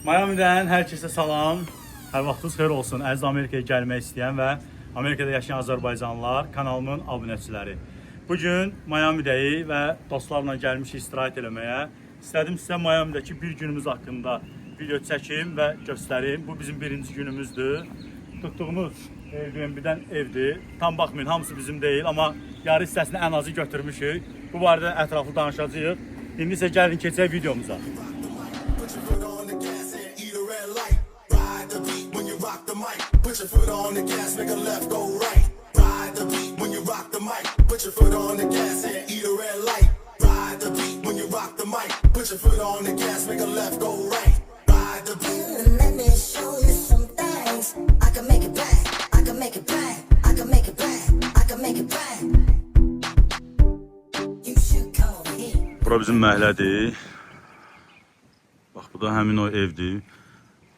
Miami'dən hər kəsə salam. Hər vaxtınız xeyir olsun. Əziz Amerikaya gəlmək istəyən və Amerikada yaşayan Azərbaycanlılar, kanalımın abunəçiləri. Bugün Miami'dəyik və dostlarla gəlmişik istirahət eləməyə. İstədim sizə Miami'dəki bir günümüz haqqında video çəkim və göstərim. Bu bizim birinci günümüzdür. Tutduğumuz Airbnb-dən evdir. Tam baxmayın, hamısı bizim deyil, amma yarı hissəsini ən azı götürmüşük. Bu barədə ətraflı danışacağıq. İndi isə gəlin keçək videomuza. Put your foot on the gas, make a left, go right. Ride the beat when you rock the mic. Put your foot on the gas and eat a red light. Ride the beat when you rock the mic. Put your foot on the gas, make a left, go right. Ride the beat. Let me show you some things. I can make it bang. I can make it bang. I can make it bang. I can make it bang. You should come over here. Bura bizim məhəllədir. Bax, bu da həmin o evdir.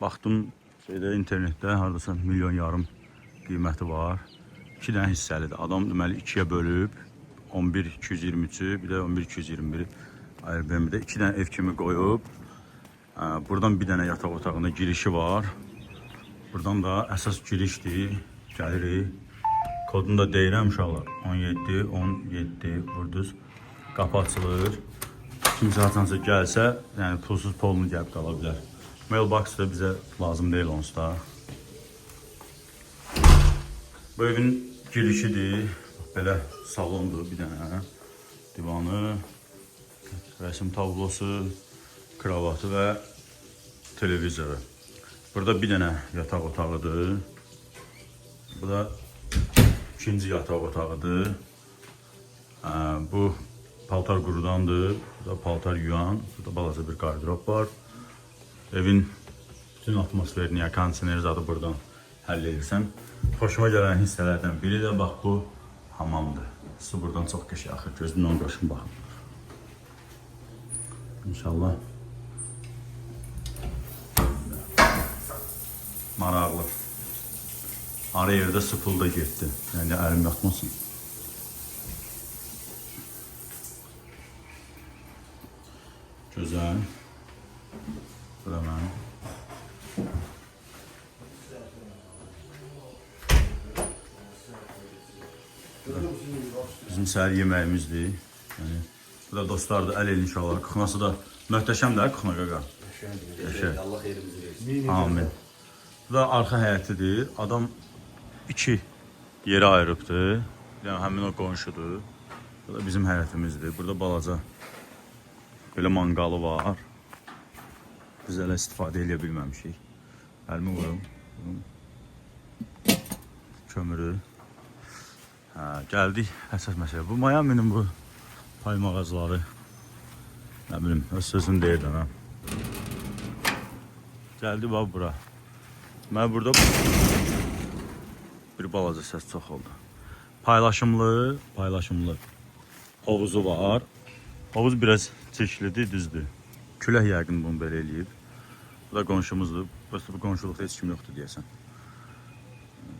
Baxdım internetdə hardasa milyon yarım qiyməti var. 2 dənə hissəlidir. Adam deməli 2-yə bölüb 11.223-ü, bir də 11.221-i Airbnb-də 2 dənə ev kimi qoyub. Buradan bir dənə yataq otağına girişi var. Buradan da əsas girişdir. Gəlirik. Kodunu da deyirəm uşaqlar. 17 vurduz. Qapı açılır. Kimsə haçansa gəlsə, yəni pulsuz polunu gəlib qala bilər. Mailbox da bizə lazım deyil onsuz da. Bu evin girişidir. Belə salondur, bir dənə divanı, rəsm tablosu, kravatı və televizoru. Burada bir dənə yataq otağıdır. Bu da ikinci yataq otağıdır. Bu paltar qurudandır. Bu da paltar yuyan. Burada balaca bir qardırop var. Evin bütün atmosferini, kondisiyoneri zadı buradan həll edirsən. Xoşuma gələn hissələrdən biri də bax bu hamamdır. Su buradan çox qəşəng axır. Gözümdən qoşun baxın. İnşallah maraqlı. Ara yerdə su pul da getdi. Yəni əlim yatmasın. Gözəl. Bu da mənim. Bizim səhər yeməyimizdir. Yəni, bu da dostlardır, əl elin inşallah. Kuxnası da möhtəşəmdir, kuxna qaqa. Allah xeyrimizi versin. Amin. Bu da arxa həyətidir. Adam 2 yerə ayırıbdır. Yəni, həmin o qonşudur. Bu da bizim həyətimizdir. Burada balaca belə manqalı var. Biz hələ istifadə edə bilməmişik. Əlimi qoyum. Kömürü. Gəldik əsas məsələ. Bu Miami'nin bu palm ağacları. Nə bilim, öz sözünü deyirdən ha. Gəldik bax bura. Mən burada bir balaca səs çox oldu. Paylaşımlı hovuzu var. Hovuz biraz çirklidir, düzdür. Küləh yəqin bunu belə eləyib. Bu da qonşumuzdur. Bu qonşuluqda heç kim yoxdur deyəsən.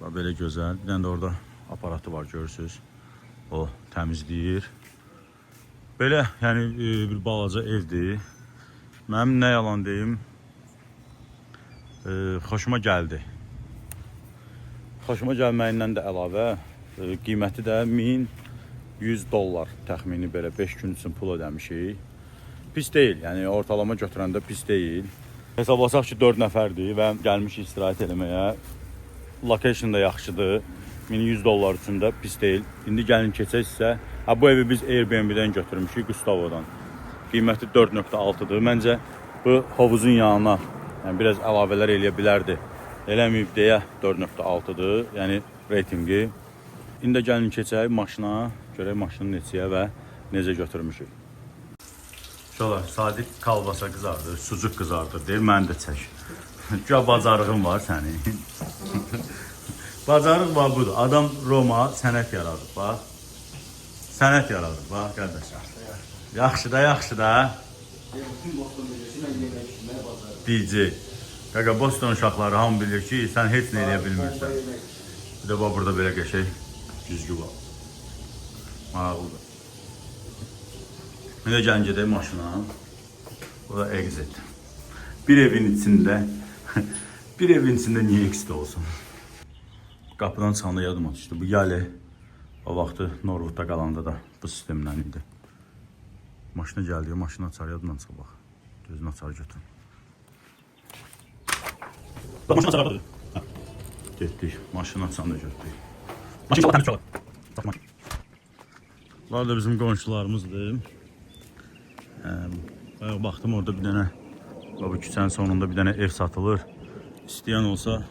Belə gözəl. Bir dənə də orada aparatı var, görürsünüz. O təmizləyir. Belə, yəni bir balaca evdir. Mənim nə yalan deyim, xoşuma gəldi. Xoşuma gəlməyindən də əlavə, qiyməti də $1100 təxmini belə 5 gün üçün pul ödəmişik. Pis deyil, yəni ortalama götürəndə pis deyil. Hesablasaq ki 4 nəfərdir və gəlmişik istirahət eləməyə. Location da yaxşıdır. $1100 üçün də pis deyil. İndi gəlin keçək sizə. Bu evi biz Airbnb-dən götürmüşük, Gustavo'dan. Qiyməti 4.6-dır. Məncə bu hovuzun yanına yəni biraz əlavələr eləyə bilərdi. Eləməyib deyə 4.6-dır. Yəni reytingi. İndi gəlin keçək maşına. Görək maşının neçəyə və necə götürmüşük. Şolar, Sadiq kalbasa qızardır, sucuk qızardır deyir, mən də çək. Güya bacarığım var sənin. Bacarıq var budur. Adam Roma sənət yaradır, bax. Sənət yaradır, bax, qardaş. Yaxşı da. DJ. Qaqa, Boston uşaqları hamı bilir ki, sən heç nə eləyə bilmirsən. Bir də bax, burada belə qəşək güzgü var. Maraqlıdır. Bir də gəlin gedək maşına. Bu da exit. bir evin içində bir evin içində niyə X-də olsun? Qapıdan çıxanda yadıma düşdü. Bu Yale o vaxtı Norwoodda qalanda da bu sistemlə idi. Maşına gəldi, maşını açar, yadından çıxa bax. Gözünü açar götür. Maşını açar, götür. Getdik, maşını açanda götürdük. Maşını təmiz çalır. Bunlar da bizim qonşularımızdır. Baxdım orada bir dənə, bu küçənin sonunda bir dənə ev satılır. İstəyən olsa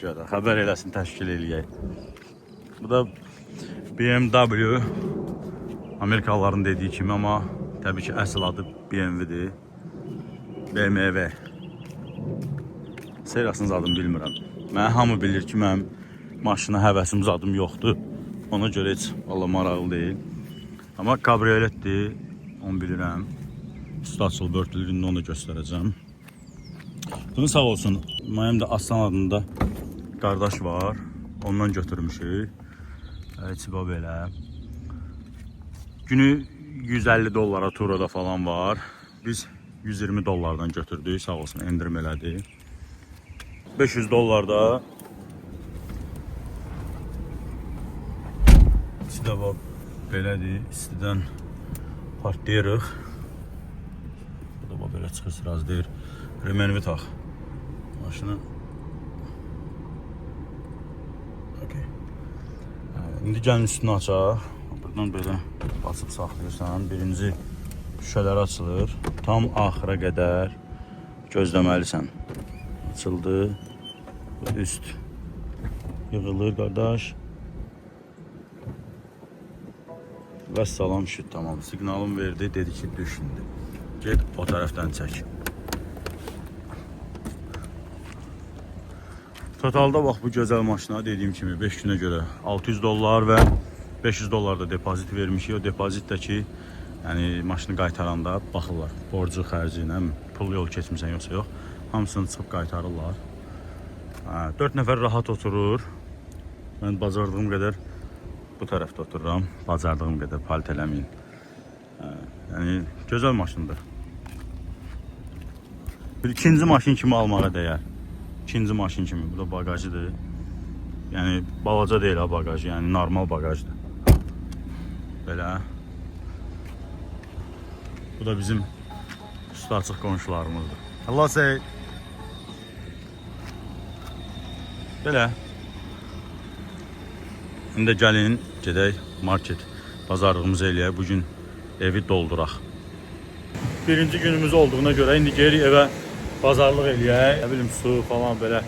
xəbər eləsin, təşkil eləyək. Bu da BMW. Amerikalıların dediyi kimi, amma təbii ki əsl adı BMW-dir. BMW. Seriyasının adını bilmirəm. Mən hamı bilir ki, mənim maşına həvəsim zadım yoxdur. Ona görə heç valla maraqlı deyil. Amma kabrioletdir, onu bilirəm. Üstü açılıb örtülüyünü onu da göstərəcəm. Bunu sağ olsun, mənim də Aslan adında qardaş var. Ondan götürmüşük. Heç belə. Günü 150 dollara turada falan var. Biz 120 dollardan götürdük, sağ olsun endirim elədi. 500 dollarda İstidə bax belədir, istidən partlayırıq. Bu da bax belə çıxır, sıraz deyir. Remenvi tax. Maşını. Okay. İndi gəlin üstünü açaq. Buradan belə basıb saxlayırsan. Birinci şüşələr açılır. Tam axıra qədər gözləməlisən. Açıldı. Üst yığılır qardaş. Və salam şüt, tamam. Siqnalım verdi, dedi ki düş şimdi. Get o tərəfdən çək. Totalda bax bu gözəl maşına dediyim kimi 5 günə görə 600 dollar və 500 dollar da depozit vermişik. O depozit də ki, yəni maşını qaytaranda baxırlar. Borcu, xərci, nə pul yol keçmirsən yoxsa yox. Hamısını çıxıb qaytarırlar. 4 nəfər rahat oturur. Mən bacardığım qədər bu tərəfdə otururam. Bacardığım qədər palit eləməyin. Yəni gözəl maşındır. Bir ikinci maşın kimi almağa dəyər. İkinci maşın kimi. Bu da bagajıdır. Yəni balaca deyil ha bagajı, yəni normal bagajdır. Belə. Bu da bizim üstü açıq qonşularımızdır. Allah say. Belə. İndi gəlin gedək market bazarlığımızı eləyək. Bugün evi dolduraq. Birinci günümüz olduğuna görə indi geri evə bazarlıq eləyək. Nə bilim su falan belə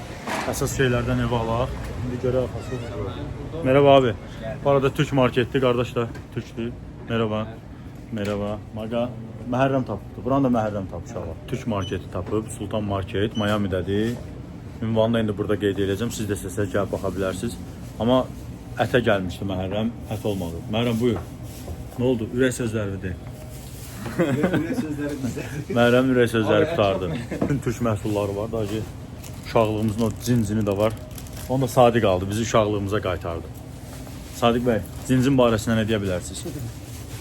əsas şeylərdən evə alaq. İndi görək arxası. Merhaba abi. Bu arada Türk marketdir, qardaş da Türkdür. Merhaba. Merhaba. Maga Məhərrəm tapıbdı. Buranı da Məhərrəm tapıb uşaqlar. Türk marketi tapıb, Sultan Market, Miami'dədir. Ünvanı da indi burada qeyd edəcəm. Siz də istəsəz gəlib baxa bilərsiniz. Amma ətə gəlmişdi Məhərrəm, ət olmadı. Məhərrəm buyur. Nə oldu? Ürək sözləri deyil. Ürək sözləri bizdə. Məhərrəm ürək sözləri qutardı. Bütün Türk məhsulları var. Daha ki, uşaqlığımızın o cincini də var. Onu da Sadiq aldı, bizi uşaqlığımıza qaytardı. Sadiq bəy, cincin barəsində nə deyə bilərsiniz?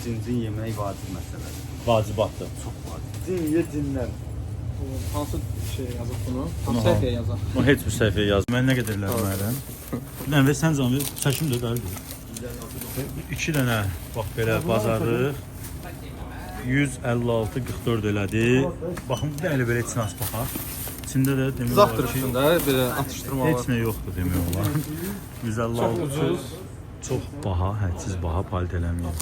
Cincin yemək vacib məsələdir. Vacibatdır. Çox vacib. Cin ye cinlər. Hansı şey yazıb bunu? Bunu Hansı səhifəyə yazaq? Bunu heç bir səhifəyə yaz. Mən nə qədərlər Məhərrəm? Bir dənə və sən canı çəkim də qaydı. 2 dənə bax belə bazarlıq. 156-44 elədi. Baxın, belə içinə az baxaq. İçində də demək olar Zaxdır ki, üstündə belə atışdırma heç var. nə yoxdur demək olar. 156 Çox ucuz. Çox baha, hədsiz baha palit eləməyəm.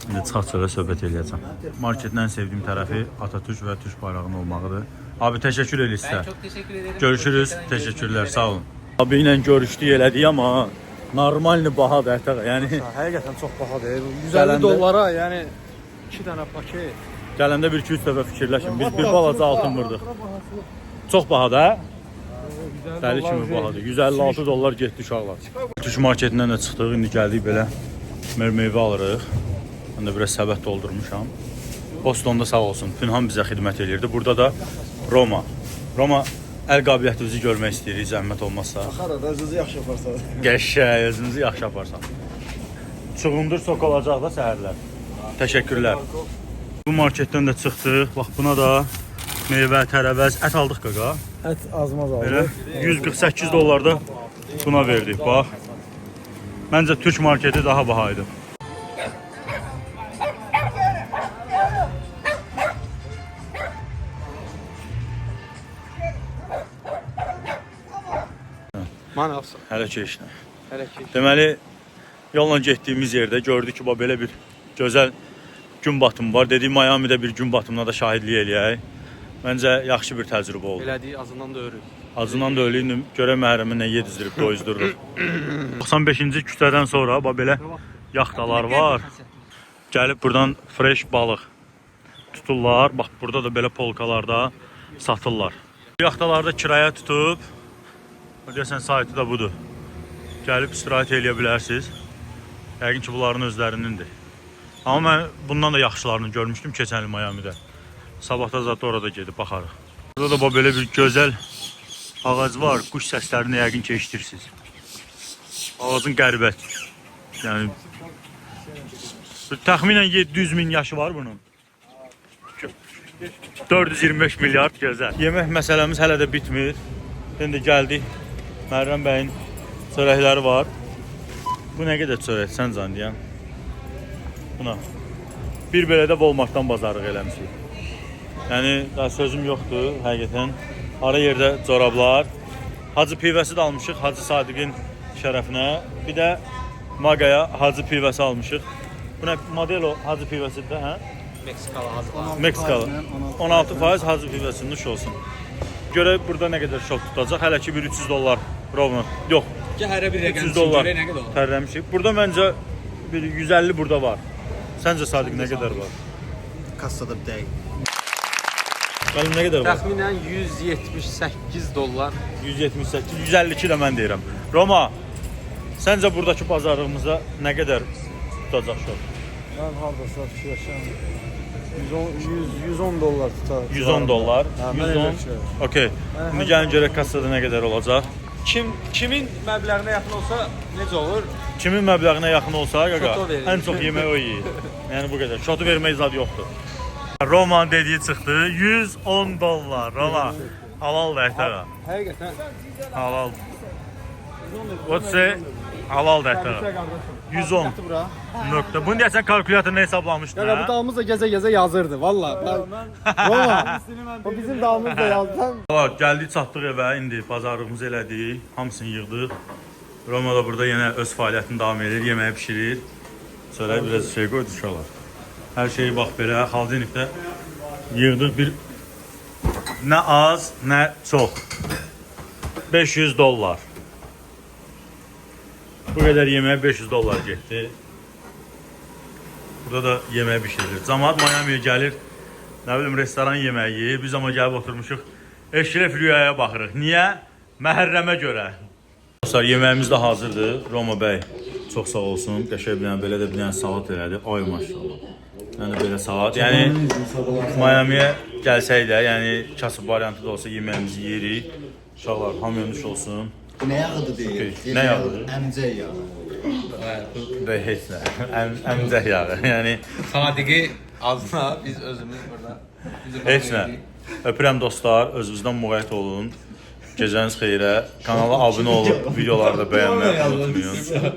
İndi çıxaq çölə söhbət eləyəcəm. Marketin ən sevdiyim tərəfi Atatürk və Türk bayrağının olmağıdır. Abi təşəkkür edirəm sizə. Çok teşekkür ederim. Görüşürüz. Təşəkkürlər, sağ olun. Abi ilə görüşdük elədik amma normalni bahadır ətə. Yəni Həqiqətən çox bahadır. 150 Gələndə- dollara, yəni 2 dənə paket. gələndə 1-2-3 dəfə fikirləşin. Biz bir balaca altın vurdıq. Çox bahadır, hə? Dəli kimi bahadır. 156 dollar getdi uşaqlar. Türk marketindən də çıxdıq. İndi gəldik belə meyvə alırıq. Mən də biraz səbət doldurmuşam. Bostonda sağ olsun. Pünhan bizə xidmət edirdi. Burada da Roma. Roma əl qabiliyyətimizi görmək istəyirik, zəhmət olmazsa. Arada özünüzü yaxşı yaparsanız. Qəşəng, özünüzü yaxşı aparsan. Çuğundur sok olacaq da səhərlər. Təşəkkürlər. Bu marketdən də çıxdıq. Bax buna da meyvə, tərəvəz, ət aldıq qaqa. Ət azmaz Belə aldı. 148 dollarda buna verdik, bax. Məncə Türk marketi daha baha idi. Mənə alsın. Hələ ki işlə. Hələ ki. Deməli, yolla getdiyimiz yerdə gördük ki, belə bir gözəl gün batımı var. Dedik, Miami'də bir gün batımına da şahidlik eləyək. Məncə, yaxşı bir təcrübə oldu. Elədik, azından da örük. Azından da ölüyünü görə məhərəmi nə yedizdirib, doyuzdururuq. 95-ci küçədən sonra belə yaxtalar var. Gəlib buradan fresh balıq tuturlar. Bax, burada da belə polkalarda satırlar. Yaxtalarda kiraya tutub, deyəsən saytı da budur. Gəlib istirahət eləyə bilərsiniz. Yəqin ki, bunların özlərinindir. Amma mən bundan da yaxşılarını görmüşdüm keçən il Miami'də. Sabahda zaten orada gedib baxarıq. Burada da belə bir gözəl ağac var. Quş səslərini yəqin ki, eşitirsiniz. Ağacın qəribə. Yəni təxminən 700 min yaşı var bunun. 425 milyard gözəl. Yemək məsələmiz hələ də bitmir. İndi gəldik. Mərrəm bəyin çörəkləri var. Bu nə qədər çörək sən can deyən? Buna. Bir belə də Walmartdan bazarlıq eləmişik. Yəni daha sözüm yoxdur həqiqətən. Ara yerdə corablar. Hacı pivəsi də almışıq Hacı Sadiqin şərəfinə. Bir də Magaya Hacı pivəsi almışıq. Bu nə model o Hacı pivəsidir, hə? Meksikalı hazır. Meksikalı. 16% Hacı pivəsi nuş olsun. Görə burada nə qədər şok tutacaq? Hələ ki bir 300 dollar rovna. Yox. Hərə bir 300 dollar nə qədər olur? tərləmişik. Burada məncə bir 150 burada var. Səncə Sadiq nə qədər var? Kassada bir deyil. Mənim nə qədər var? Təxminən 178 dollar. 178, 152 də mən deyirəm. Roma, səncə buradakı bazarlığımıza nə qədər tutacaq şok? Mən hardasa fikirləşirəm. 110 dollar tutar. 110 dollar. Hə, mən 110. elə fikirləşirəm. Okey. İndi gəlin görək kassada nə qədər olacaq. Kimin məbləğinə yaxın olsa necə olur? Kimin məbləğinə yaxın olsa, qaqa, Şotu verir. ən çox yemək o yeyir. Yəni bu qədər. Şotu vermək zad yoxdur. Romanın dediyi çıxdı. 110 dollar. Roma. Halal da ətəqa. Həqiqətən. Halal. What's it? Halal da ətəqa. 110. Bura. Nöqtə. Bunu deyəsən kalkulyatorla hesablamışdın, Ya bu hə? dalımız da gəzə-gəzə yazırdı valla. Roma. O bizim dalımız da yazdı. Var, gəldik, çatdıq evə, indi bazarlığımızı elədik, hamısını yığdıq. Roma da burada yenə öz fəaliyyətini davam edir, yeməyi pişirir. Sonra biraz şey qoydu uşaqlar. Hər şeyi bax belə, xaldinikdə yığdıq bir nə az, nə çox. 500 dollar. Bu qədər yeməyə 500 dollar getdi. Burada da yemək pişirilir. Cəmaət Miami'yə gəlir, nə bilim restoran yeməyi yeyir. Biz amma gəlib oturmuşuq. Eşref Rüyaya baxırıq. Niyə? Məhərrəmə görə. Dostlar, yeməyimiz də hazırdır. Roma bəy çox sağ olsun. Qəşəng belə də bir dənə salat elədi. Ay maşallah. Yəni belə salat. Yəni Miami'yə gəlsək də, yəni kasıb variantı da olsa yeməyimizi yeyirik. Uşaqlar, hamıya nuş olsun. Ne yağıdı değil. Okey, nə yağıdı? Emce yağı. Və heç nə. Əmcək yağı. Yəni Sadiqi adına biz özümüz burada. heç nə. Öpürəm dostlar, özünüzdən müğayət olun. Gecəniz xeyrə. Kanala abunə olub, videoları da bəyənməyi unutmayın.